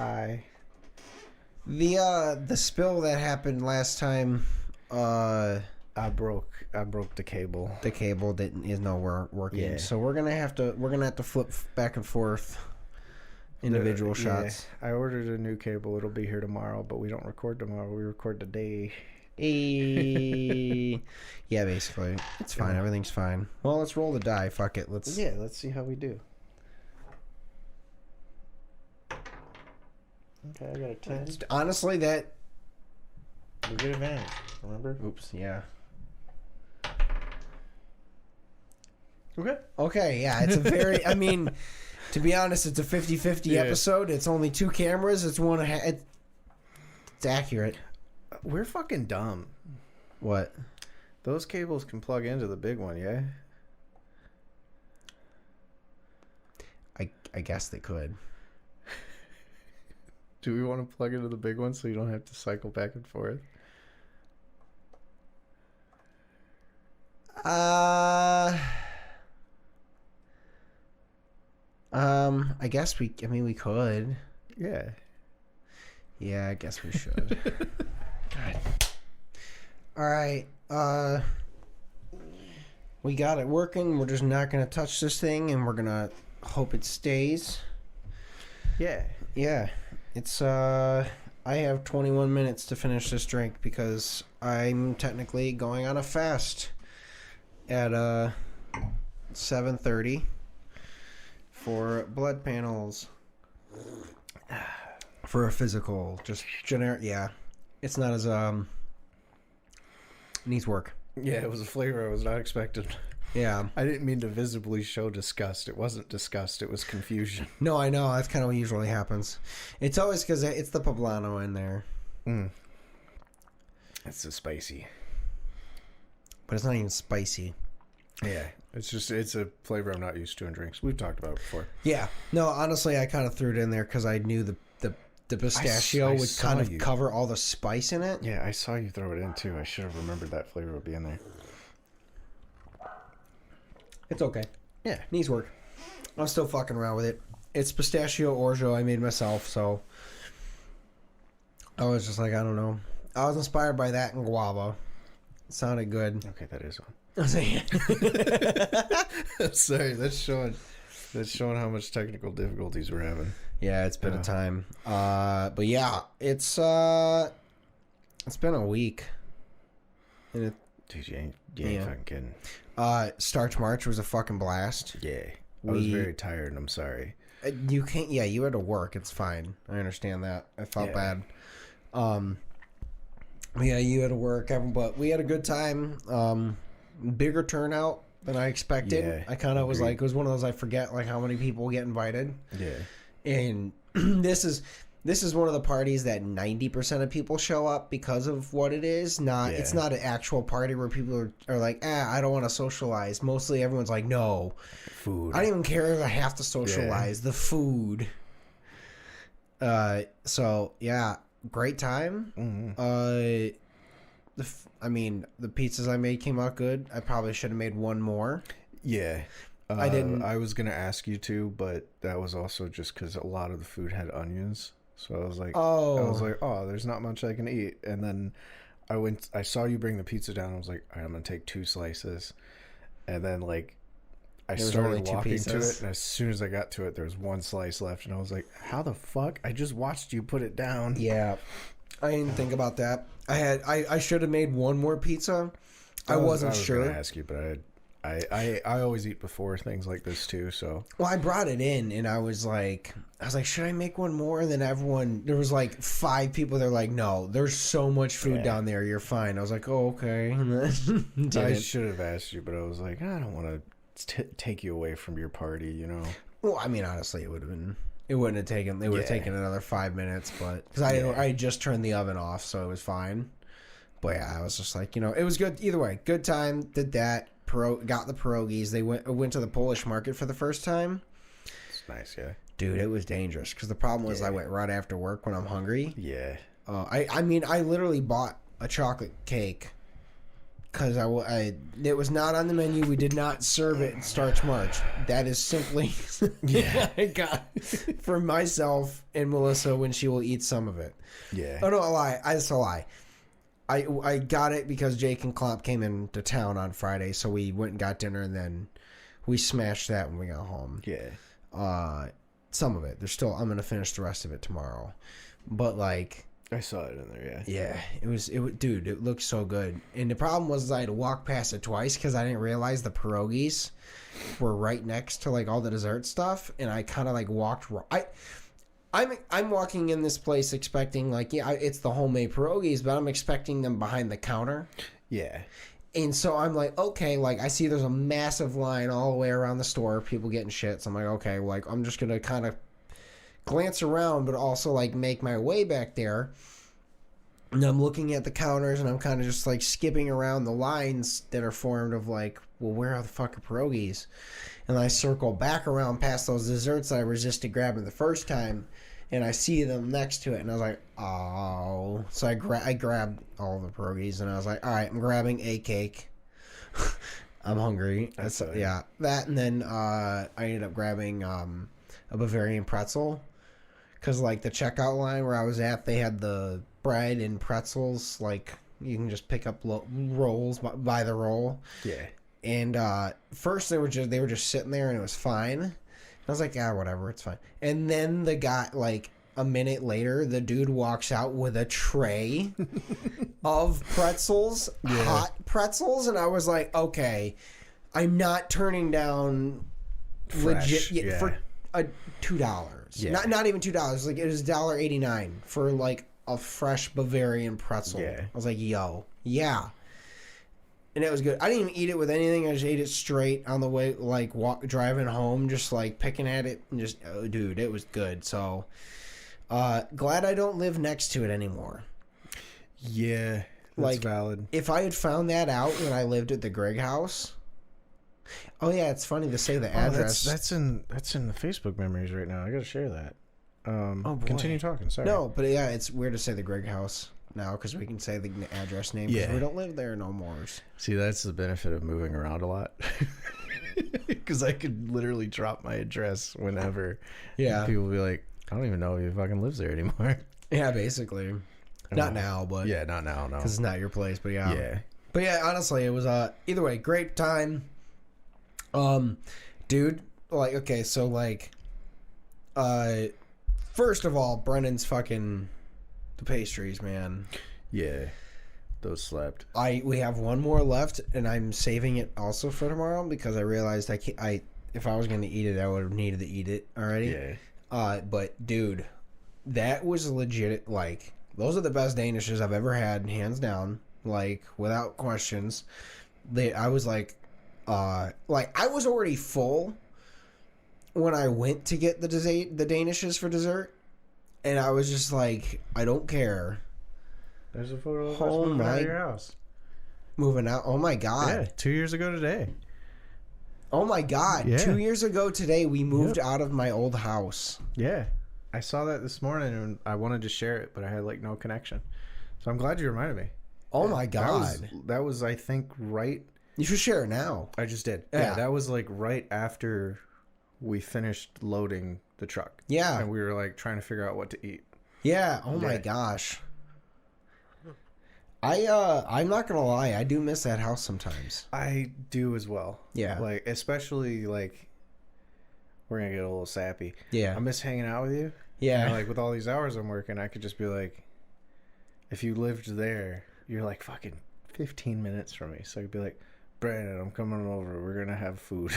Hi. The spill that happened last time, I broke the cable. the cable is no working. Yeah. So we're gonna have to flip back and forth individual shots. Yeah, I ordered a new cable. It'll be here tomorrow, but we don't record tomorrow. We record today. Yeah, basically. It's fine. Everything's fine. Well, let's roll the die. Fuck it. Let's see how we do. Okay, I got a 10. honestly that We get advantage, remember? oops, yeah. Okay, yeah, it's a very I mean, to be honest, it's a 50-50 episode. It's only 2 cameras. It's one it's accurate. We're fucking dumb. What? Those cables can plug into the big one, yeah? I guess they could. Do we want to plug into the big one so you don't have to cycle back and forth? I guess we could. Yeah. Yeah, I guess we should. God. All right. We got it working. We're just not going to touch this thing, and we're going to hope it stays. Yeah. Yeah. It's, I have 21 minutes to finish this drink because I'm technically going on a fast at, 7:30 for blood panels. For a physical, just generic, yeah. It's not as, needs work. Yeah, it was a flavor I was not expecting. Yeah. I didn't mean to visibly show disgust. It wasn't disgust. It was confusion. No, I know. That's kind of what usually happens. It's always because it's the poblano in there. It's so spicy. But it's not even spicy. Yeah. It's a flavor I'm not used to in drinks. We've talked about it before. Yeah. No, honestly, I kind of threw it in there because I knew the pistachio would kind of cover all the spice in it. Yeah, I saw you throw it in too. I should have remembered that flavor would be in there. It's okay. Yeah. Needs work. I'm still fucking around with it. It's pistachio orgeat I made myself, so I was just like, I don't know. I was inspired by that and guava. It sounded good. Okay, that is one. I was like, Sorry, that's showing how much technical difficulties we're having. yeah, it's been a time. But yeah, it's been a week. And Dude, you ain't fucking kidding. STARCH MARCH was a fucking blast. Yeah. I was very tired and I'm sorry. You can't, yeah, you had to work. It's fine. I understand that. I felt bad. Yeah, you had to work, but we had a good time. Bigger turnout than I expected. Yeah, I kind of was like, it was one of those I forget like how many people get invited. Yeah. And this is one of the parties that 90% of people show up because of what it is. It's not an actual party where people are like, I don't want to socialize. Mostly everyone's like, no. Food. I don't even care if I have to socialize. Yeah. The food. So yeah, great time. Mm-hmm. The pizzas I made came out good. I probably should have made one more. Yeah. I didn't. I was going to ask you to, but that was also just because a lot of the food had onions. So I was like, oh, there's not much I can eat. And then I saw you bring the pizza down. I was like, all right, I'm going to take 2 slices. And then like, I started walking to it. And as soon as I got to it, there was 1 slice left. And I was like, how the fuck? I just watched you put it down. Yeah. I didn't think about that. I should have made one more pizza. I wasn't sure. I was going to ask you, but I always eat before things like this too, so. Well, I brought it in and I was like, should I make one more? And then there was like 5 people. They're like, no, there's so much food down there. You're fine. I was like, oh, okay. I should have asked you, but I was like, I don't want to take you away from your party, you know? Well, I mean, honestly, it would have taken another 5 minutes, but because I just turned the oven off, so it was fine. But yeah, I was just like, it was good. Either way, good time. Did that. Got the pierogies. They went to the Polish market for the first time. It's nice, yeah. Dude, it was dangerous because the problem was I went right after work when I'm hungry. Yeah. I literally bought a chocolate cake because it was not on the menu. We did not serve it in Starch March. That is simply I got for myself and Melissa when she will eat some of it. Yeah. Oh no, a lie. That's a lie. I got it because Jake and Klomp came into town on Friday, so we went and got dinner, and then we smashed that when we got home. Yeah. Some of it. I'm gonna finish the rest of it tomorrow. But like, I saw it in there. Yeah. It was dude. It looked so good. And the problem was I had to walk past it twice because I didn't realize the pierogies were right next to like all the dessert stuff, and I kind of like walked. I'm walking in this place expecting like it's the homemade pierogies, but I'm expecting them behind the counter. Yeah. And so I'm like, okay, like I see there's a massive line all the way around the store, people getting shit. So I'm like, okay, like I'm just gonna kind of glance around, but also like make my way back there. And I'm looking at the counters, and I'm kind of just like skipping around the lines that are formed of like, well, where are the fucking pierogies? And I circle back around past those desserts I resisted grabbing the first time, and I see them next to it, and I was like, oh. So I grabbed all the pierogies, and I was like, all right, I'm grabbing a cake. I'm hungry. Yeah, that, and then I ended up grabbing a Bavarian pretzel, because like the checkout line where I was at, they had the bread and pretzels, like you can just pick up rolls by the roll. Yeah. And first they were just sitting there, and it was fine. I was like, yeah, whatever, it's fine. And then the guy, like a minute later, the dude walks out with a tray of pretzels, hot pretzels, and I was like, okay, I'm not turning down fresh, legit for $2. Yeah. Not even $2. Like it was $1.89 for like a fresh Bavarian pretzel. Yeah. I was like, yo, yeah. And it was good. I didn't even eat it with anything. I just ate it straight on the way, like driving home, just like picking at it, and just, oh, dude, it was good. So, glad I don't live next to it anymore. Yeah, that's like, valid. If I had found that out when I lived at the Greg house. Oh yeah, it's funny to say the address. That's in the Facebook memories right now. I gotta share that. Continue talking. Sorry. No, but yeah, it's weird to say the Greg house now because we can say the address name because we don't live there no more. See, that's the benefit of moving around a lot. Because I could literally drop my address whenever. Yeah. And people will be like, I don't even know if he fucking lives there anymore. Yeah, basically. Not now, but. Yeah, not now, no. Because it's not your place, but yeah. Yeah. But yeah, honestly, it was, either way, great time. Dude, like, okay, so, like, first of all, Brennan's fucking, the pastries, man. Yeah. Those slept. We have one more left, and I'm saving it also for tomorrow because I realized if I was going to eat it, I would have needed to eat it already. Yeah. But dude, that was legit. Like, those are the best Danishes I've ever had, hands down. Like, without questions. I was like I was already full when I went to get the Danishes for dessert, and I was just like, I don't care. There's a photo of us moving out of your house. Moving out? Oh, my God. Yeah, 2 years ago today. Oh, my God. Yeah. 2 years ago today, we moved out of my old house. Yeah. I saw that this morning, and I wanted to share it, but I had, like, no connection. So I'm glad you reminded me. Oh, my God. That was I think, right... You should share it now. I just did. Yeah, that was, like, right after we finished loading the truck. Yeah. And we were, like, trying to figure out what to eat. Yeah. Oh, my gosh. I'm not gonna lie, I do miss that house sometimes. I do as well. Yeah. Like, especially, like, we're gonna get a little sappy. Yeah. I miss hanging out with you. Yeah. You know, like, with all these hours I'm working, I could just be like, if you lived there, you're like fucking 15 minutes from me. So I could be like, Brandon, I'm coming over. We're gonna have food.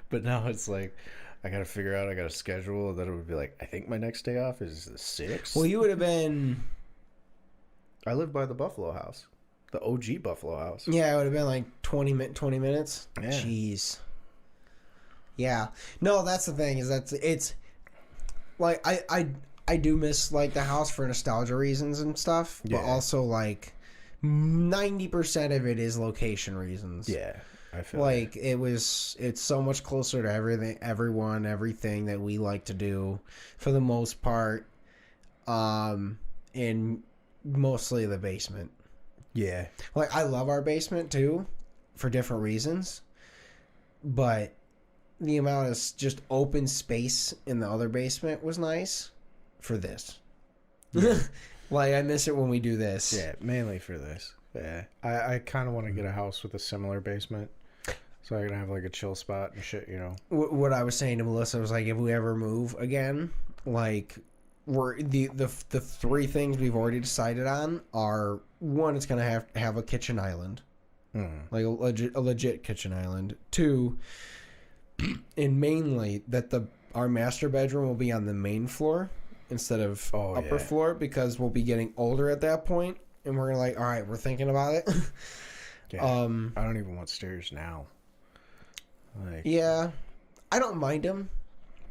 But now it's like, I gotta figure out, I gotta schedule. Then it would be like, I think my next day off is the 6th. Well, you would have been... I live by the Buffalo House. The OG Buffalo House. Yeah, it would have been like 20 minutes. Yeah. Jeez. Yeah. No, that's the thing, is it's like I do miss like the house for nostalgia reasons and stuff, but also like 90% of it is location reasons. Yeah. I feel like it's so much closer to everything that we like to do for the most part. And mostly the basement. Yeah. Like, I love our basement, too, for different reasons. But the amount of just open space in the other basement was nice for this. Yeah. Like, I miss it when we do this. Yeah, mainly for this. Yeah. I kind of want to get a house with a similar basement. So I can have, like, a chill spot and shit, you know. What I was saying to Melissa was, like, if we ever move again, like, we're the three things we've already decided on are, one, it's going to have a kitchen island. Like, a legit kitchen island. Two, and mainly that our master bedroom will be on the main floor instead of upper floor, because we'll be getting older at that point, and we're gonna like, all right, we're thinking about it. Yeah, I don't even want stairs now. Like, yeah, I don't mind them,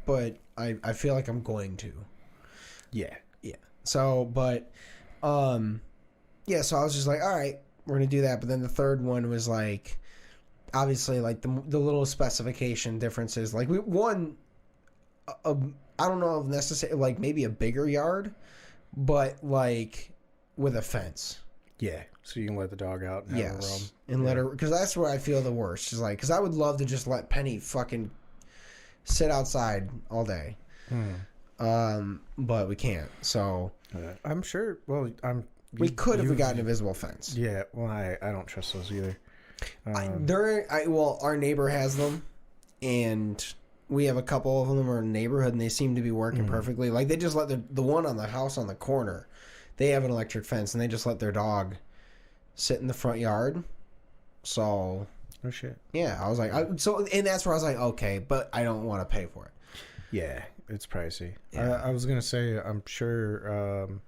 but I feel like I'm going to. Yeah. So, but, yeah. So I was just like, all right, we're gonna do that. But then the third one was like, obviously, like the little specification differences. Like I don't know if necessarily, like, maybe a bigger yard, but like with a fence. Yeah, so you can let the dog out and have her roam. And let her, because that's where I feel the worst. Is like, because I would love to just let Penny fucking sit outside all day, but we can't. So I'm sure. Well, we could if we got an invisible fence. Yeah, well, I don't trust those either. Well, our neighbor has them, and we have a couple of them in our neighborhood, and they seem to be working perfectly. Like, they just let the one on the house on the corner, they have an electric fence, and they just let their dog sit in the front yard. So, oh shit. Yeah, I was like, and that's where I was like, okay, but I don't want to pay for it. Yeah, it's pricey. Yeah. I was gonna say, I'm sure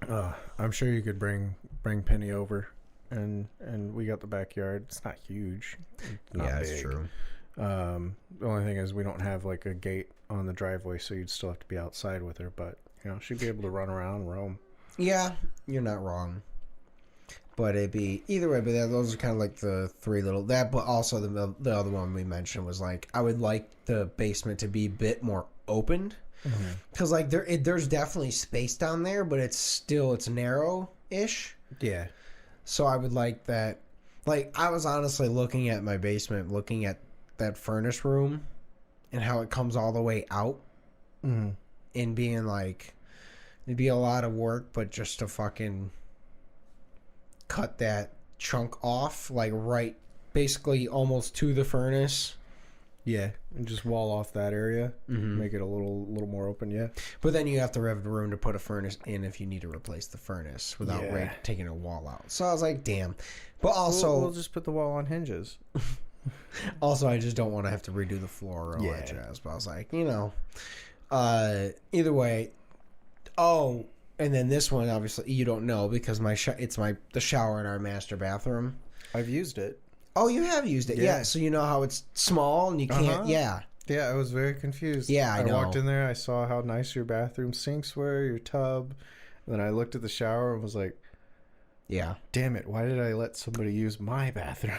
you could bring Penny over. And we got the backyard. It's not huge. It's not big. It's true. The only thing is we don't have like a gate on the driveway, so you'd still have to be outside with her. But you know, she'd be able to run around and roam. Yeah, you're not wrong. But it'd be either way. But those are kind of like the three little that. But also the other one we mentioned was like, I would like the basement to be a bit more opened, because like there's definitely space down there, but it's narrow-ish. Yeah. So I would like that. Like, I was honestly looking at my basement, looking at that furnace room and how it comes all the way out, and being like, it'd be a lot of work, but just to fucking cut that chunk off, like right, basically almost to the furnace. Yeah, and just wall off that area, make it a little more open. Yeah, but then you have to have the room to put a furnace in if you need to replace the furnace without taking a wall out. So I was like, damn. But also, we'll just put the wall on hinges. Also, I just don't want to have to redo the floor or all that jazz. But I was like, you know, either way. Oh, and then this one, obviously, you don't know because the shower in our master bathroom. I've used it. Oh, you have used it, yeah. So you know how it's small and you can't, Yeah, I was very confused. Yeah, I know. Walked in there, I saw how nice your bathroom sinks were, your tub. And then I looked at the shower and was like, yeah. Damn it, why did I let somebody use my bathroom?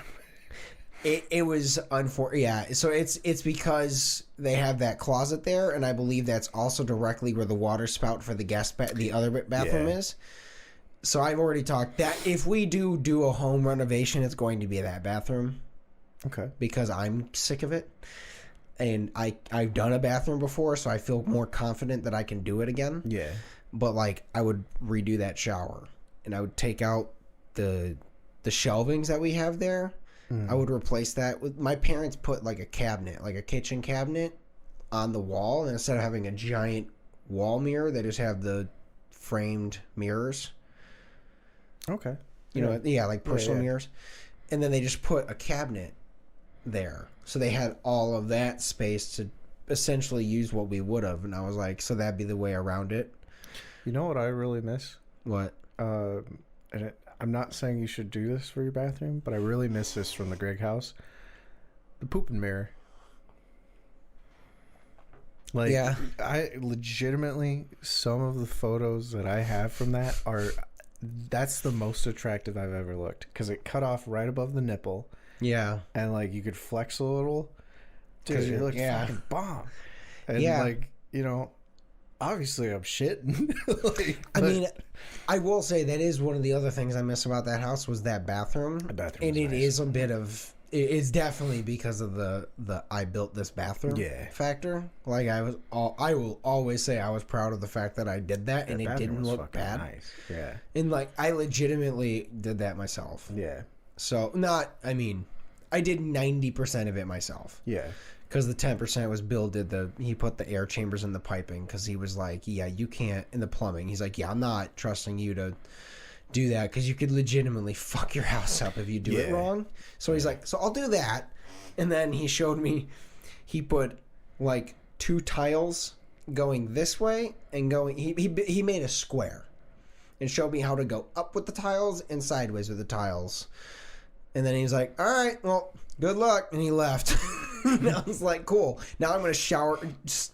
It was unfortunate. Yeah, so it's because they have that closet there, and I believe that's also directly where the water spout for the other bathroom is. So I've already talked that if we do a home renovation, it's going to be that bathroom. Okay. Because I'm sick of it. And I've done a bathroom before, so I feel more confident that I can do it again. Yeah. But like, I would redo that shower, and I would take out the shelvings that we have there. I would replace that with, my parents put like a cabinet, like a kitchen cabinet on the wall, and instead of having a giant wall mirror, they just have the framed mirrors. Okay. You know, like personal mirrors. And then they just put a cabinet there. So they had all of that space to essentially use what we would have. And I was like, so that'd be the way around it. You know what I really miss? What? I'm not saying you should do this for your bathroom, but I really miss this from the Greg house. The pooping mirror. Like, yeah. I legitimately, some of the photos that I have from that that's the most attractive I've ever looked, because it cut off right above the nipple. Yeah. And like you could flex a little. Dude, it looked fucking bomb. And like, you know, obviously I'm shitting. I mean, I will say that is one of the other things I miss about that house was that bathroom. The bathroom, and it nice. Is a bit of. It's definitely because of the I built this bathroom factor. Like I will always say I was proud of the fact that I did that, and it didn't look bad. Nice. Yeah, and like I legitimately did that myself. Yeah. So I did 90% of it myself. Yeah. Because the 10% was Bill he put the air chambers in the piping because he was like, yeah, you can't in the plumbing. He's like, yeah, I'm not trusting you to do that because you could legitimately fuck your house up if you do it wrong. So he's like, so I'll do that. And then he showed me, he put like 2 tiles going this way and going, he made a square and showed me how to go up with the tiles and sideways with the tiles. And then he's like, all right, well, good luck. And he left. And I was like, cool. Now I'm going to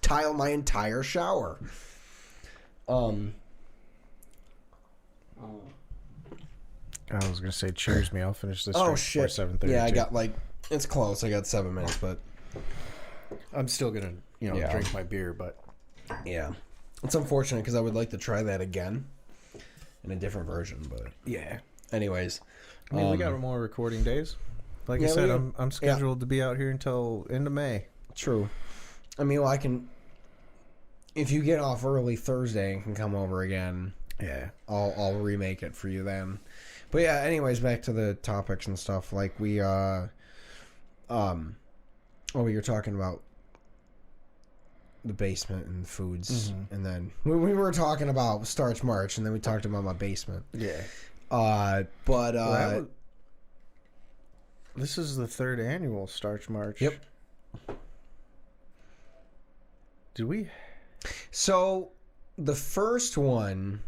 tile my entire shower. I was going to say, cheers me. I'll finish this before 7:30. Yeah, I got it's close. I got 7 minutes, but I'm still going to, drink my beer, but. Yeah. It's unfortunate because I would like to try that again in a different version, but. Yeah. Anyways. I mean, we got more recording days. Like I said, I'm scheduled to be out here until end of May. True. I mean, I can. If you get off early Thursday and can come over again, I'll remake it for you then. But yeah, anyways, back to the topics and stuff. Like we, you're talking about the basement and foods, and then we were talking about Starch March, and then we talked about my basement. Yeah. This is the 3rd annual Starch March. Yep. Did we? So, the first one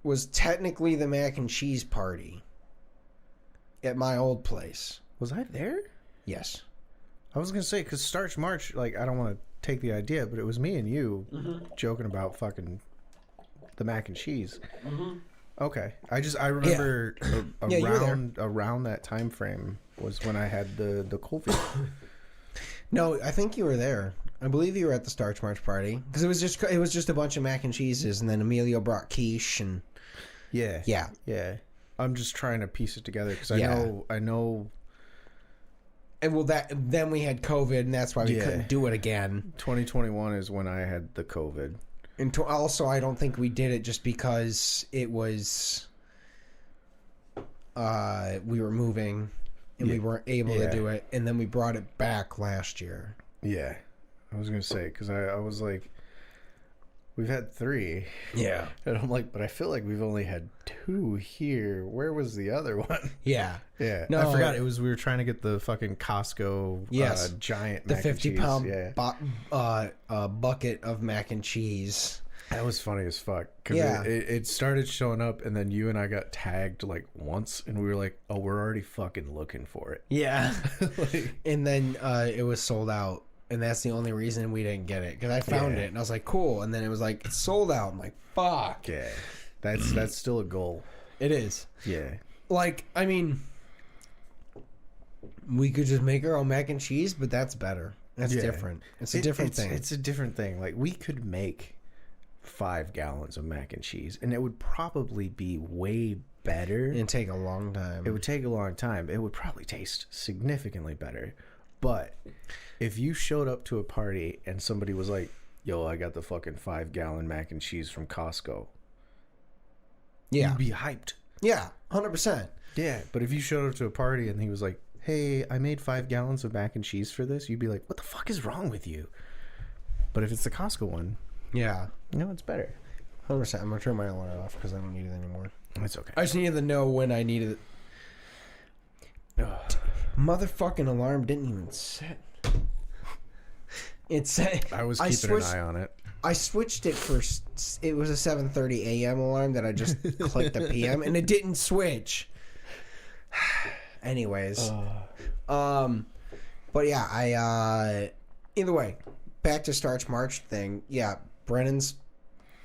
was technically the mac and cheese party at my old place. Was I there? Yes. I was going to say, because Starch March, like, I don't want to take the idea, but it was me and you joking about fucking the mac and cheese. Mm-hmm. Okay. I remember around that time frame was when I had the cold feet. No, I think you were there. I believe you were at the Starch March party because it was just a bunch of mac and cheeses, and then Emilio brought quiche and yeah. I'm just trying to piece it together because I know. And then we had COVID, and that's why we couldn't do it again. 2021 is when I had the COVID. And also, I don't think we did it just because it was we were moving and we weren't able to do it, and then we brought it back last year. Yeah, I was gonna say because I was like, we've had 3. Yeah, and I'm like, but I feel like we've only had 2 here. Where was the other one? Yeah. No, I forgot. It was we were trying to get the fucking Costco giant the mac and cheese. 50-pound bucket of mac and cheese. That was funny as fuck because it started showing up, and then you and I got tagged like once, and we were like, oh, we're already fucking looking for it. Yeah. And then it was sold out. And that's the only reason we didn't get it. Because I found it, and I was like, cool. And then it was like, it's sold out. I'm like, fuck. Yeah. That's still a goal. It is. Yeah. Like, I mean, we could just make our own mac and cheese, but that's better. That's different. It's a different thing. It's a different thing. Like, we could make 5 gallons of mac and cheese, and it would probably be way better. It'd take a long time. It would take a long time. It would probably taste significantly better. But if you showed up to a party and somebody was like, yo, I got the fucking 5-gallon mac and cheese from Costco. You'd be hyped. Yeah, 100%. Yeah, but if you showed up to a party and he was like, hey, I made 5 gallons of mac and cheese for this, you'd be like, what the fuck is wrong with you? But if it's the Costco one, it's better. 100%. I'm going to turn my alarm off because I don't need it anymore. It's okay. I just needed to know when I needed it. Motherfucking alarm didn't even set. It said I was keeping an eye on it. I switched it for it was a 7:30 a.m. alarm that I just clicked the PM and it didn't switch. Anyways, but yeah, I either way, back to Starch March thing. Yeah, Brennan's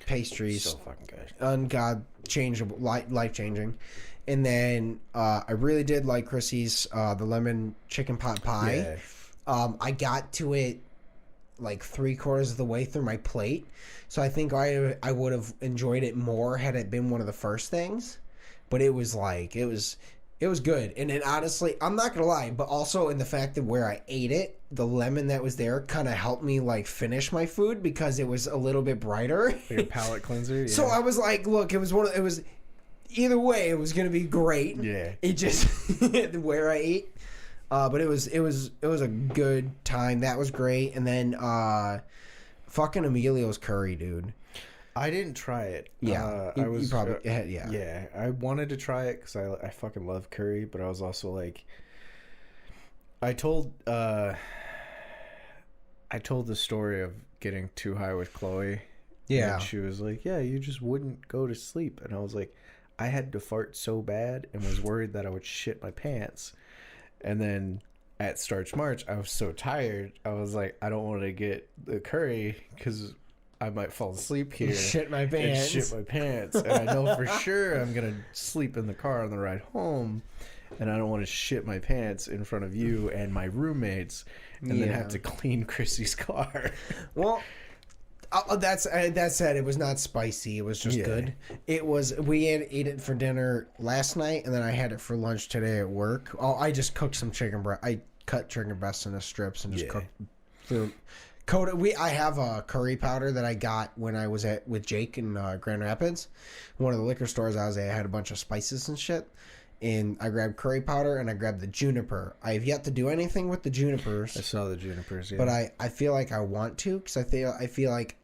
pastries so fucking good, unchangeable, life changing. And then I really did like Chrissy's the lemon chicken pot pie. Yeah. I got to it like 3/4 of the way through my plate. So I think I would have enjoyed it more had it been one of the first things. But it was like, it was good. And then honestly, I'm not gonna lie, but also in the fact that where I ate it, the lemon that was there kind of helped me like finish my food because it was a little bit brighter. Your palate cleanser. Yeah. So I was like, look, it was either way, it was gonna be great. Yeah. It just where I ate. But it was a good time. That was great. And then fucking Emilio's curry, dude. I didn't try it. Yeah, you probably yeah. Yeah, I wanted to try it because I fucking love curry, but I was also like, I told the story of getting too high with Chloe. Yeah, and she was like, "Yeah, you just wouldn't go to sleep," and I was like, I had to fart so bad and was worried that I would shit my pants. And then at Starch March, I was so tired. I was like, I don't want to get the curry because I might fall asleep here. Shit my pants. And shit my pants. And I know for sure I'm going to sleep in the car on the ride home. And I don't want to shit my pants in front of you and my roommates and then have to clean Chrissy's car. Well, that said, it was not spicy. It was just good. It was. We ate it for dinner last night, and then I had it for lunch today at work. Oh, I just cooked some chicken breast. I cut chicken breasts into strips and just cooked. I have a curry powder that I got when I was with Jake in Grand Rapids. One of the liquor stores I was at had a bunch of spices and shit. And I grabbed curry powder and I grabbed the juniper. I have yet to do anything with the junipers. I saw the junipers, yeah. But I feel like I want to because I feel like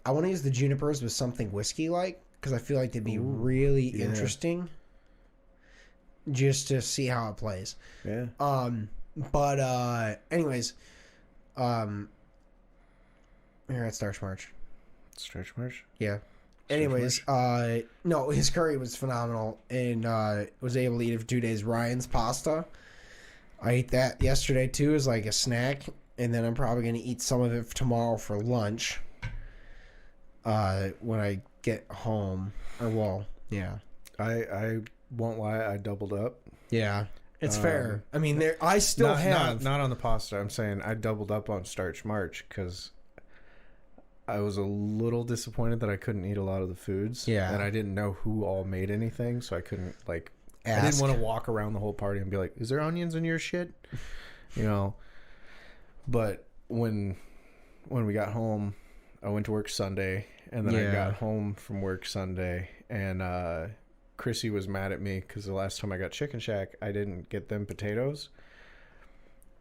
I want to use the junipers with something whiskey-like because I feel like they'd be really interesting just to see how it plays. Yeah. But anyways, you're at Starch March. Starch March? Yeah. Anyways, no, his curry was phenomenal, and was able to eat it for 2 days. Ryan's pasta, I ate that yesterday too as like a snack, and then I'm probably gonna eat some of it tomorrow for lunch. When I get home, yeah. I won't lie, I doubled up. Yeah, it's fair. I mean, I still have not on the pasta. I'm saying I doubled up on Starch March because I was a little disappointed that I couldn't eat a lot of the foods. Yeah. And I didn't know who all made anything, so I couldn't, like... Ask. I didn't want to walk around the whole party and be like, is there onions in your shit? You know? But when we got home, I went to work Sunday, and then I got home from work Sunday, and Chrissy was mad at me because the last time I got Chicken Shack, I didn't get them potatoes.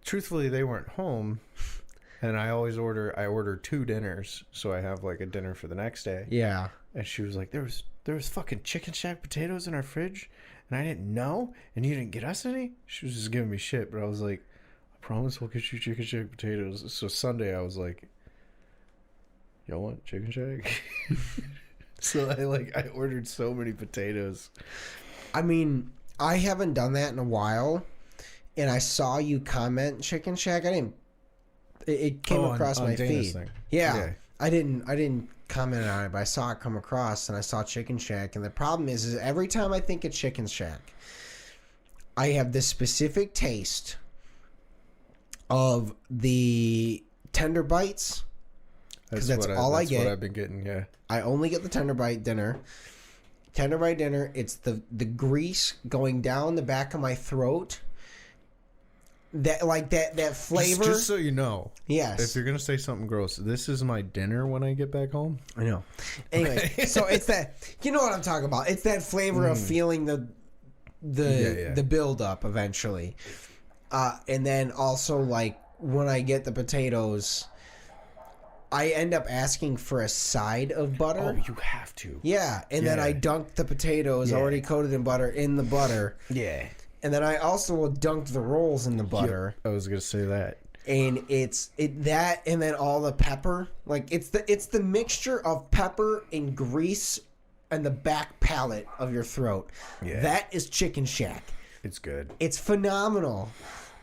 Truthfully, they weren't home... And I order 2 dinners, so I have like a dinner for the next day. Yeah. And she was like, there was fucking Chicken Shack potatoes in our fridge, and I didn't know, and you didn't get us any? She was just giving me shit, but I was like, I promise we'll get you Chicken Shack potatoes. So Sunday I was like, y'all want Chicken Shack? So I ordered so many potatoes. I mean, I haven't done that in a while, and I saw you comment Chicken Shack. I didn't. It came across my Dana's feed. Thing. Yeah. I didn't comment on it, but I saw it come across, and I saw Chicken Shack. And the problem is every time I think of Chicken Shack, I have this specific taste of the tender bites, because that's all I get. That's what I've been getting. Yeah. I only get the tender bite dinner. Tender bite dinner. It's the grease going down the back of my throat. That flavor. Just so you know. Yes. If you're gonna say something gross, this is my dinner when I get back home. I know. Anyway, so it's that. You know what I'm talking about? It's that flavor of feeling the build up eventually, and then also like when I get the potatoes, I end up asking for a side of butter. Oh, you have to. Yeah, and then I dunk the potatoes already coated in butter in the butter. Yeah. And then I also will dunk the rolls in the butter. Yep, I was gonna say that. And it's that, and then all the pepper. Like it's the mixture of pepper and grease and the back palate of your throat. Yeah. That is Chicken Shack. It's good. It's phenomenal.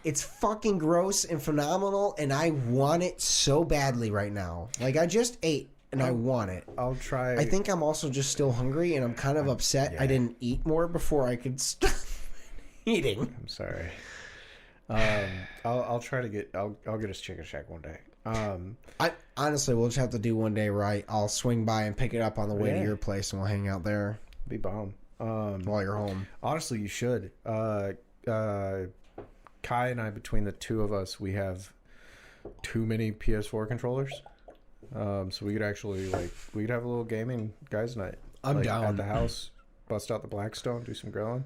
It's fucking gross and phenomenal, and I want it so badly right now. Like I just ate and I want it. I'll try. I think I'm also just still hungry, and I'm kind of upset I didn't eat more before I could stop eating. I'm sorry. I'll try to get. I'll get us Chicken Shack one day. I honestly, we'll just have to do one day where I'll swing by and pick it up on the way to your place, and we'll hang out there. Be bomb. While you're home. Honestly, you should. Kai and I, between the two of us, we have too many PS4 controllers. So we could actually we'd have a little gaming guys night. I'm down at the house. Bust out the Blackstone, do some grilling.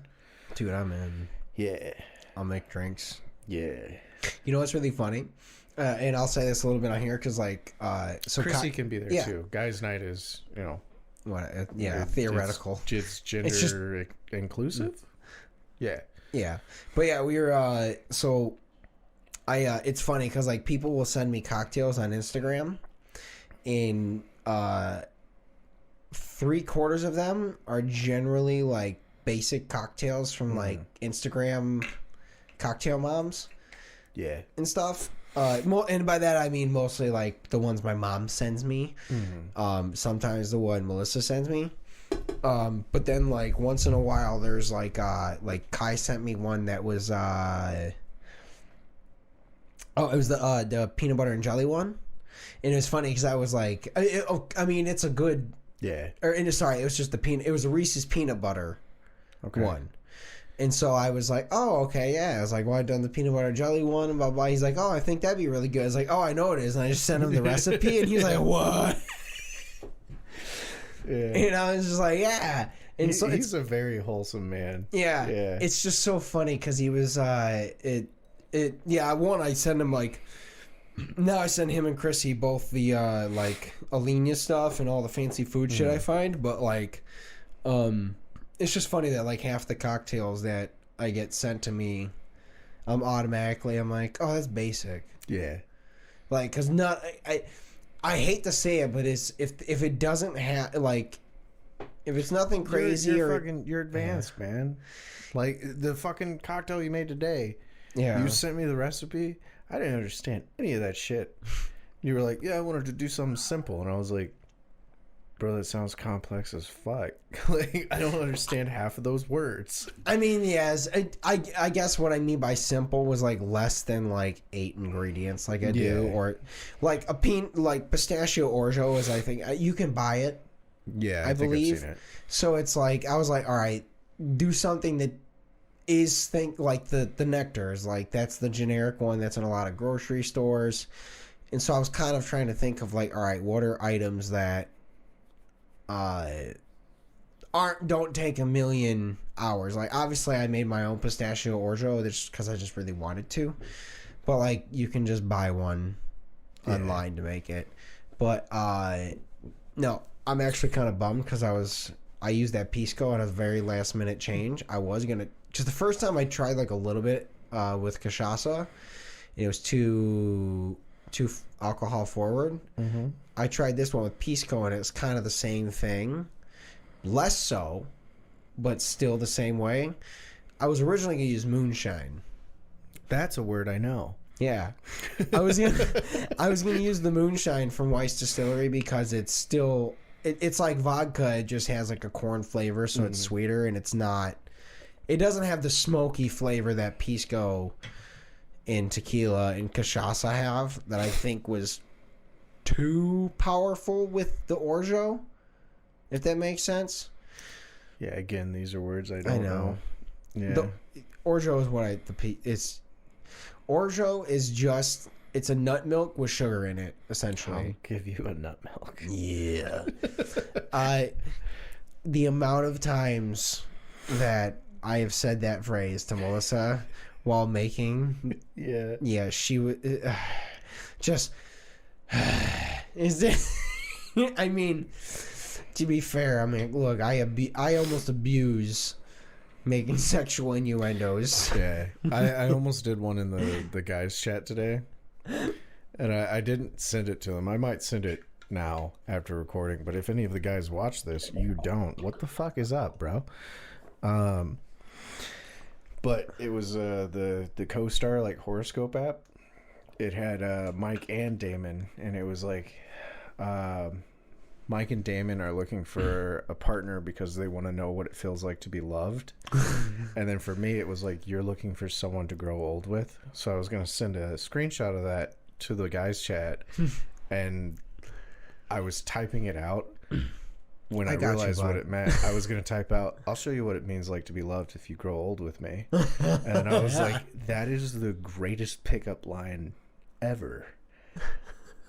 Dude, I'm in. Yeah. I'll make drinks. Yeah. You know what's really funny? And I'll say this a little bit on here because, so Chrissy can be there too. Guys' night is, what? Theoretical. It's gender inclusive. Yeah. Yeah, but yeah, we were. So, it's funny because people will send me cocktails on Instagram, and 3/4 of them are generally basic cocktails from Instagram cocktail moms. Yeah. And stuff. And by that I mean mostly the ones my mom sends me. Mm-hmm. Sometimes the one Melissa sends me. But then once in a while there's Kai sent me one that was it was the peanut butter and jelly one. And it was funny because I was it's a good it was just it was a Reese's peanut butter one. And so I was like, oh, okay, yeah. I was like, well, I've done the peanut butter jelly one, and blah, blah. He's like, oh, I think that'd be really good. I was like, oh, I know it is. And I just sent him the recipe, and he's like, what? Yeah. And I was just like, yeah. And so he's a very wholesome man. Yeah. Yeah. It's just so funny because he was, I send him now I send him and Chrissy both the, Alenia stuff and all the fancy food shit I find, but, it's just funny that half the cocktails that I get sent to me, I'm like, oh, that's basic. Yeah. Because I hate to say it, but it's if it doesn't have if it's nothing crazy you're advanced, man. The fucking cocktail you made today. Yeah. You sent me the recipe. I didn't understand any of that shit. You were like, yeah, I wanted to do something simple, and I was like, bro, that sounds complex as fuck. I don't understand half of those words. I mean, yes. I guess what I mean by simple was less than 8 ingredients I do. Or pistachio orgeat is, I think, you can buy it. Yeah, I believe. I've seen it. So it's I was like, all right, do something that is the nectars. That's the generic one that's in a lot of grocery stores. And so I was kind of trying to think of all right, what are items that don't take a million hours. Obviously I made my own pistachio orgeat just because I just really wanted to, but you can just buy one online to make it. But no, I'm actually kind of bummed because I used that Pisco at a very last minute change. I was gonna, just the first time I tried a little bit with cachaça, it was too alcohol forward. Mm-hmm. I tried this one with Pisco, and it's kind of the same thing. Less so, but still the same way. I was originally going to use moonshine. That's a word I know. Yeah. I was gonna use the moonshine from Weiss Distillery because it's still... It's like vodka. It just has a corn flavor, so it's sweeter, and it's not... It doesn't have the smoky flavor that Pisco and tequila and cachaça have that I think was too powerful with the orgeat, if that makes sense. Yeah, again, these are words I don't know. Yeah. The orgeat is what orgeat is just, it's a nut milk with sugar in it, essentially. I'll give you a nut milk. Yeah. The amount of times that I have said that phrase to Melissa while making, she would just is it? I mean, to be fair, I mean, look, I almost abuse making sexual innuendos. Yeah, I almost did one in the guys chat today, and I didn't send it to them. I might send it now after recording, but if any of the guys watch this, you don't. What the fuck is up, bro? But it was the CoStar horoscope app. It had Mike and Damon, and it was Mike and Damon are looking for a partner because they want to know what it feels like to be loved. And then for me, it was you're looking for someone to grow old with. So I was going to send a screenshot of that to the guys chat, and I was typing it out. When I realized what it meant, I was going to type out, I'll show you what it means like to be loved if you grow old with me. And I was like, that is the greatest pickup line ever.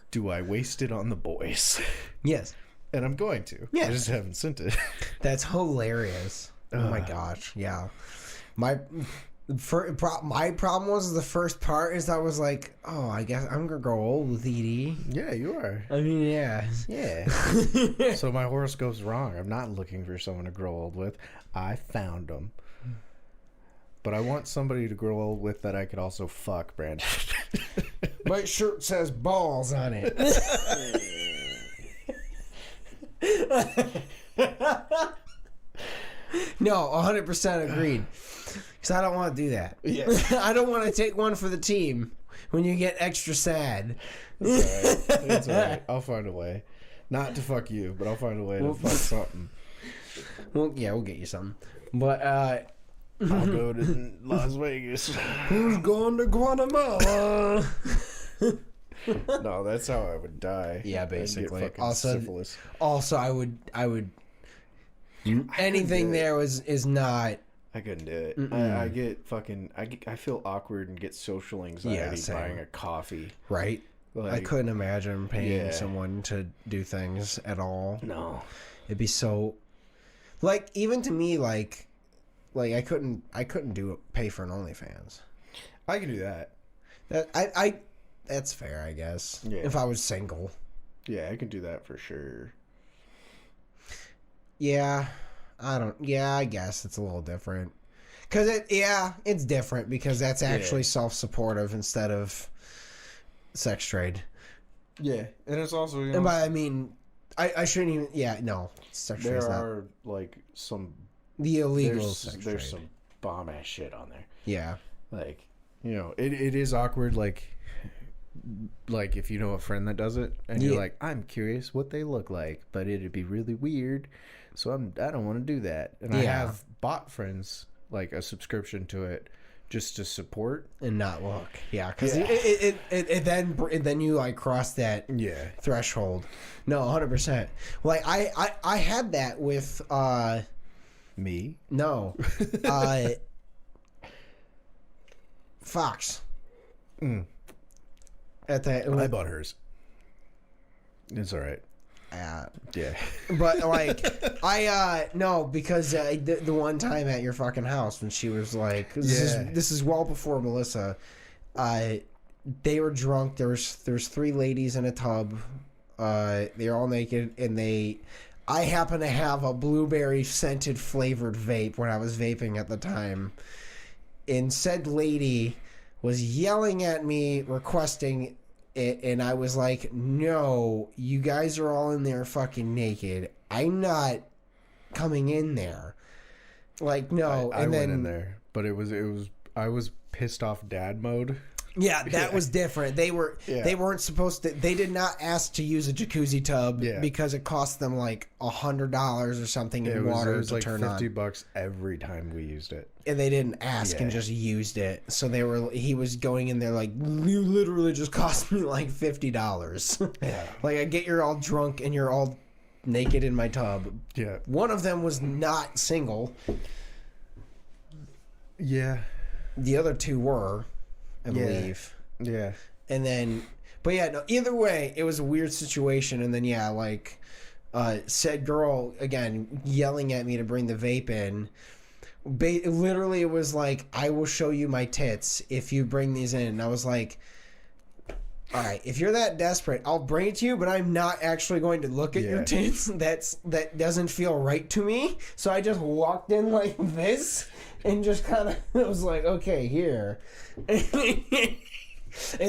Do I waste it on the boys? Yes. And I'm going to. Yeah. I just haven't sent it. That's hilarious. Oh my gosh. Yeah. My problem was the first part is I was like, oh, I guess I'm going to grow old with ED. Yeah, you are. I mean, yeah. Yeah. So my horoscope's wrong. I'm not looking for someone to grow old with. I found them. But I want somebody to grow old with that I could also fuck, Brandon. My shirt says balls on it. No, 100% agreed. Because I don't want to do that. Yeah. I don't want to take one for the team when you get extra sad. It's all right. It's all right. I'll find a way. Not to fuck you, but I'll find a way to fuck something. Well, yeah, we'll get you something. But, I'll go to Las Vegas. Who's going to Guatemala? No, that's how I would die. Yeah, basically. Also, syphilis. Also, I would. Anything there is not. I couldn't do it. I get fucking. I feel awkward and get social anxiety buying a coffee. Right. Like, I couldn't imagine paying someone to do things at all. No. It'd be so. Like, even to me, like I couldn't pay for an OnlyFans. I can do that. That's fair, I guess. Yeah. If I was single. Yeah, I can do that for sure. Yeah, I guess it's a little different. Cause it's different because that's actually self-supportive instead of sex trade. Yeah, and it's also and by I mean I shouldn't even. Yeah, no, sex trade. There are like some. The illegal sex trade. There's some bomb ass shit on there. Yeah. Like, it is awkward, like if you know a friend that does it and you're like, I'm curious what they look like, but it'd be really weird, so I don't want to do that. And I have bought friends like a subscription to it just to support and not look. Yeah, because then you like cross that threshold. No, 100%. Like I had that with me? No. Fox. At that, I bought hers. It's all right. Yeah. But like no, because the one time at your fucking house when she was like, this is well before Melissa. They were drunk. There's 3 ladies in a tub. They're all naked and I happen to have a blueberry scented flavored vape when I was vaping at the time. And said lady was yelling at me, requesting it, and I was like, no, you guys are all in there fucking naked. I'm not coming in there. Like, no. I went in there, but I was pissed off dad mode. Yeah, that was different. They weren't supposed to. They did not ask to use a jacuzzi tub because it cost them like $100 or something in water to like turn on. $50 every time we used it, and they didn't ask and just used it. So he was going in there like, you literally just cost me like $50. Yeah, like I get you're all drunk and you're all naked in my tub. Yeah, one of them was not single. Yeah, the other 2 were. I believe. Yeah. And then, but yeah, no, either way, it was a weird situation. And then, said girl, again, yelling at me to bring the vape in. Literally, it was like, I will show you my tits if you bring these in. And I was like, all right, if you're that desperate, I'll bring it to you, but I'm not actually going to look at your tits. That doesn't feel right to me. So I just walked in like this and just kind of was like, okay, here. And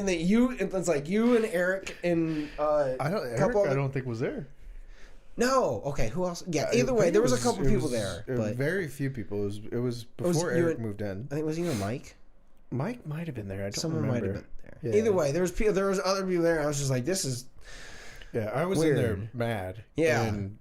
then it's like you and Eric and I don't think was there. No, okay, who else? Yeah, either way, there was a couple people there, but very few people. It was before Eric moved in. I think it was you and Mike. Mike might have been there. I don't Someone remember. Might have been there. Yeah. Either way, there was other people there. And I was just like, this is I was weird. in there mad. Yeah. And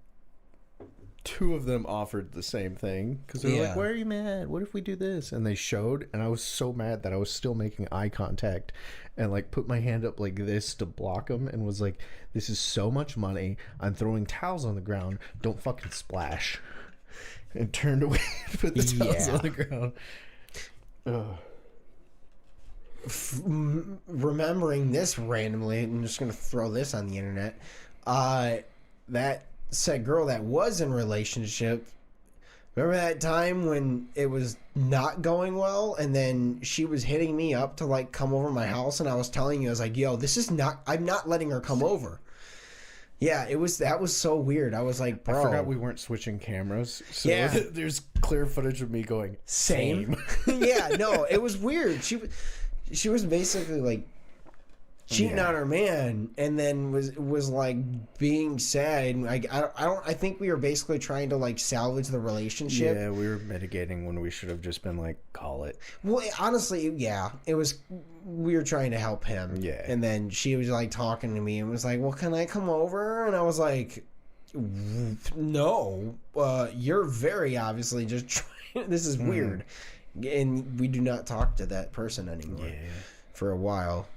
2 of them offered the same thing because they were like, "Why are you mad? What if we do this?" And they showed, and I was so mad that I was still making eye contact and like put my hand up like this to block them, and was like, "This is so much money. I'm throwing towels on the ground. Don't fucking splash." And turned away and put the towels on the ground. Ugh. Remembering this randomly, I'm just gonna throw this on the internet. That said girl that was in a relationship, remember that time when it was not going well, and then she was hitting me up to like come over my house, and I was telling you, I was like, yo, this is not, I'm not letting her come over. Yeah, that was so weird. I was like, bro, I forgot we weren't switching cameras, so there's clear footage of me going same. Yeah, no, it was weird. She was basically like cheating on her man, and then was like being sad. Like I think we were basically trying to like salvage the relationship. Yeah, we were mitigating when we should have just been like, call it. Well, honestly, yeah, it was. We were trying to help him. Yeah, and then she was like talking to me and was like, "Well, can I come over?" And I was like, "No, you're very obviously just trying. This is weird." And we do not talk to that person anymore for a while.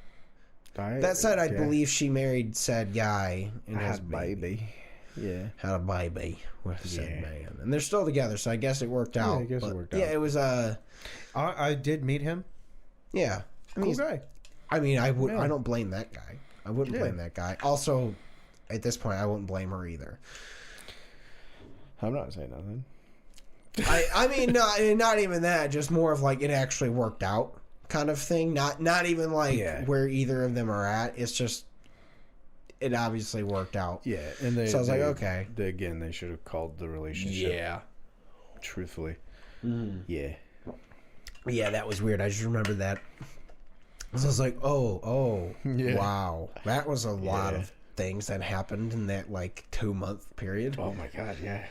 That said, I believe she married said guy and has a baby. Yeah. Had a baby with said man. And they're still together, so I guess it worked out. Yeah, I guess it worked out. Yeah, it was I did meet him. Yeah. Cool guy. I mean, I don't blame that guy. I wouldn't blame that guy. Also, at this point, I wouldn't blame her either. I'm not saying nothing. I mean, not even that. Just more of like it actually worked out kind of thing. Not even like where either of them are at. It's just it obviously worked out. Yeah, and so I was like, okay. They should have called the relationship. Yeah, truthfully. Yeah, that was weird. I just remembered that. So I was like, oh, wow, that was a lot of things that happened in that like 2-month period. Oh my god, yeah.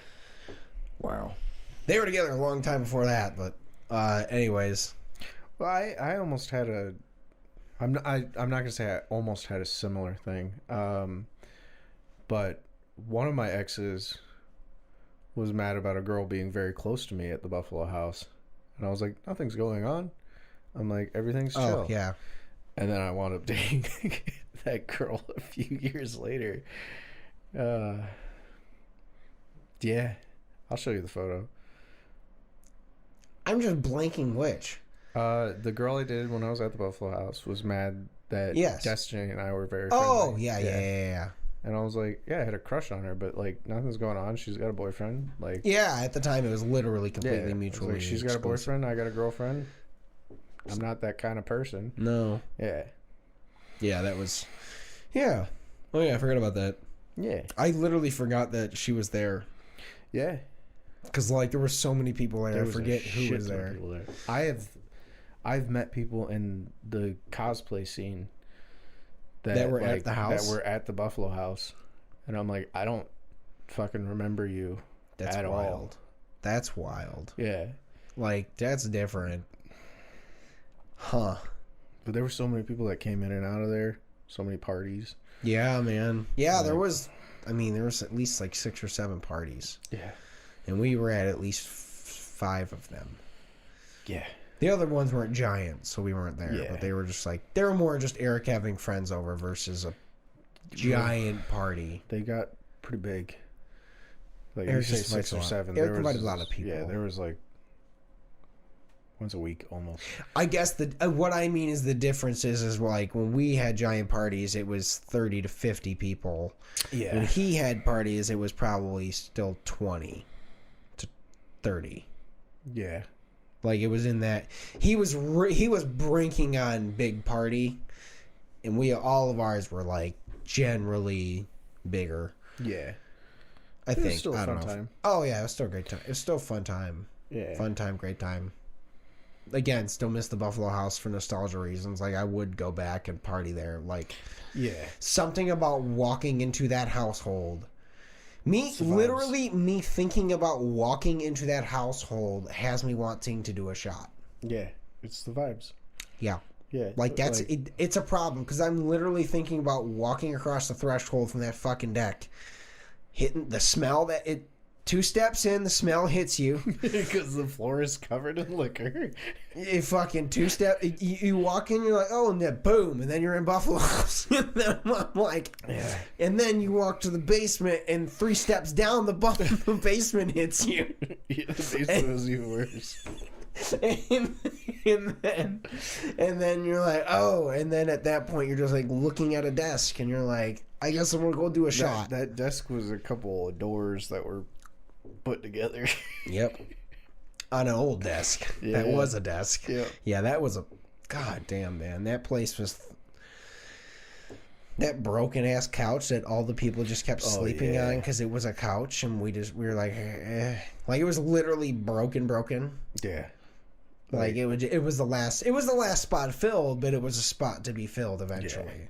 Wow. They were together a long time before that, but anyways. Well, I almost had a. I'm not gonna say I almost had a similar thing, but one of my exes was mad about a girl being very close to me at the Buffalo House, and I was like, nothing's going on. I'm like, everything's chill. Oh yeah. And then I wound up dating that girl a few years later. Yeah, I'll show you the photo. I'm just blanking which. The girl I dated when I was at the Buffalo House was mad that Destiny and I were very friendly. Oh, yeah. And I was like, yeah, I had a crush on her, but like nothing's going on. She's got a boyfriend. Like, yeah, at the time it was literally completely mutually. Like, she's got a boyfriend. I got a girlfriend. I'm not that kind of person. No. Yeah. Yeah, that was. Yeah. Oh yeah, I forgot about that. Yeah. I literally forgot that she was there. Yeah. Because like there were so many people there. I forget who was there. I've met people in the cosplay scene that were at the house. That were at the Buffalo House, and I'm like, I don't fucking remember you. That's at wild. all. That's wild. Yeah. Like that's different. Huh. But there were so many people that came in and out of there. So many parties. Yeah, man. Yeah, there was. I mean, there was at least like 6 or 7 parties. Yeah. And we were at least 5 of them. Yeah. The other ones weren't giant, so we weren't there. Yeah. But they were just like, they were more just Eric having friends over versus a giant party. They got pretty big. Like Eric you say 6 or 7. Eric invited a lot of people. Yeah, there was like once a week almost. I guess what I mean is the difference is like when we had giant parties, it was 30 to 50 people. Yeah. When he had parties, it was probably still 20 to 30. Yeah. Like it was in that he was brinking on big party, and all of ours were like generally bigger. Yeah. I think. It was still a fun time. Oh yeah, it was still a great time. It was still a fun time. Yeah. Fun time, great time. Again, still miss the Buffalo House for nostalgia reasons. Like I would go back and party there. Like, yeah, something about walking into that household. Me thinking about walking into that household has me wanting to do a shot. Yeah, it's the vibes. Yeah. Yeah. Like that's it's a problem because I'm literally thinking about walking across the threshold from that fucking deck, hitting the smell that it 2 steps in, the smell hits you because the floor is covered in liquor. You fucking 2 step. You walk in, you're like, oh, and then boom, and then you're in Buffalo. And then I'm like, yeah. And then you walk to the basement, and 3 steps down, the basement hits you. Yeah, the basement was even worse. And then you're like, oh, and then at that point you're just like looking at a desk, and you're like, I guess I'm gonna go do a shot. That desk was a couple of doors that were put together. Yep. On an old desk. Yeah. That was a desk. Yeah. Yeah, that was a... God damn, man. That place was... That broken-ass couch that all the people just kept sleeping on because it was a couch, and we were like... Like, it was literally broken. Yeah. Like, it was the last spot filled, but it was a spot to be filled eventually. Yeah.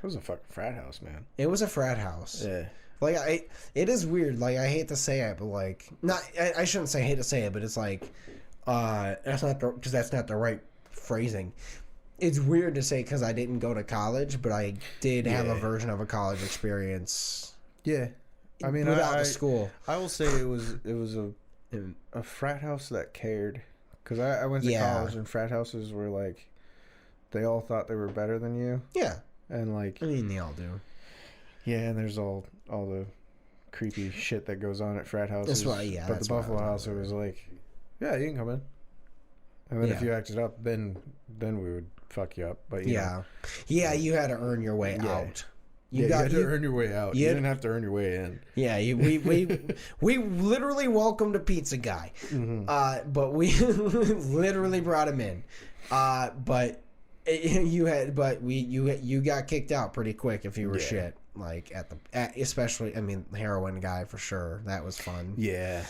It was a fucking frat house, man. It was a frat house. Yeah. Like, it is weird. Like, I hate to say it, but like, I shouldn't say hate to say it, but it's like, that's not the right phrasing. It's weird to say because I didn't go to college, but I did have a version of a college experience. Yeah, I mean, without the school. I will say it was a frat house that cared, because I went to college and frat houses were like, they all thought they were better than you. Yeah, and like, I mean, they all do. Yeah, and there's all the creepy shit that goes on at frat houses. That's why, yeah. But the Buffalo house, it was like, yeah, you can come in. And then if you acted up, then we would fuck you up. But you know, you had to earn your way out. You had to earn your way out. You didn't have to earn your way in. Yeah, we literally welcomed a pizza guy, but we literally brought him in. But you got kicked out pretty quick if you were shit. Like especially, I mean, heroin guy for sure. That was fun. Yeah,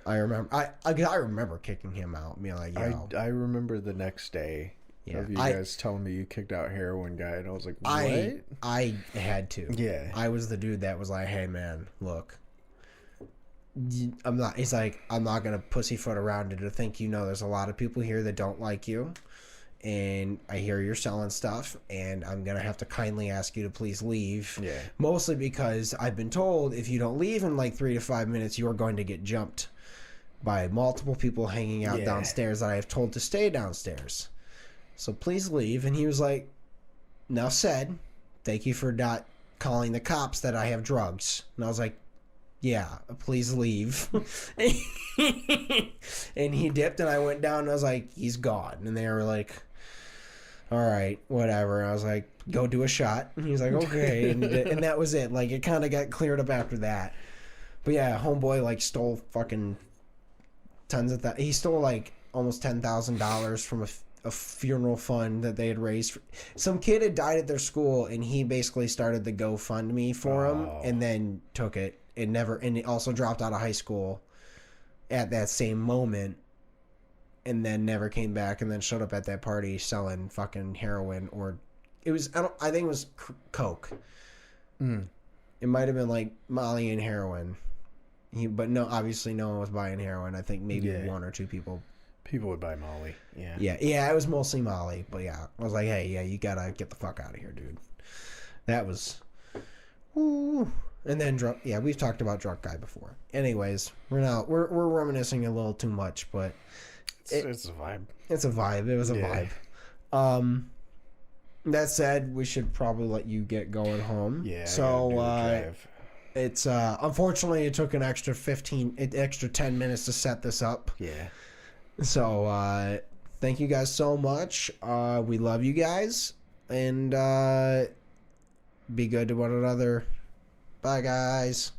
I remember. I remember kicking him out. Being like, yo. I remember the next day of you guys telling me you kicked out heroin guy, and I was like, what? I had to. Yeah, I was the dude that was like, hey man, look, I'm not. He's like, I'm not gonna pussyfoot around it to think there's a lot of people here that don't like you. And I hear you're selling stuff, and I'm going to have to kindly ask you to please leave. Yeah. Mostly because I've been told if you don't leave in like 3 to 5 minutes, you are going to get jumped by multiple people hanging out downstairs that I have told to stay downstairs. So please leave. And he was like, enough said. Thank you for not calling the cops that I have drugs. And I was like, yeah, please leave. And he dipped, and I went down, and I was like, he's gone. And they were like, all right, whatever. I was like, go do a shot. And he's like, okay. And that was it. Like, it kind of got cleared up after that. But yeah, homeboy, like, stole fucking tons of that. He stole, like, almost $10,000 from a funeral fund that they had raised. Some kid had died at their school, and he basically started the GoFundMe for him and then took it. And it also dropped out of high school at that same moment, and then never came back, and then showed up at that party selling fucking heroin, or it was, I think it was coke. It might have been like Molly and heroin. But no, obviously no one was buying heroin. I think maybe 1 or 2 people. People would buy Molly. Yeah. Yeah, it was mostly Molly, but yeah, I was like, hey, yeah, you gotta get the fuck out of here, dude. That was, woo. And then drunk. Yeah, we've talked about drunk guy before. Anyways, we're reminiscing a little too much, but it's a vibe. It's a vibe. It was a vibe. That said, we should probably let you get going home. Yeah. So it's unfortunately it took an extra 10 minutes to set this up. Yeah. So thank you guys so much. We love you guys, and be good to one another. Bye, guys.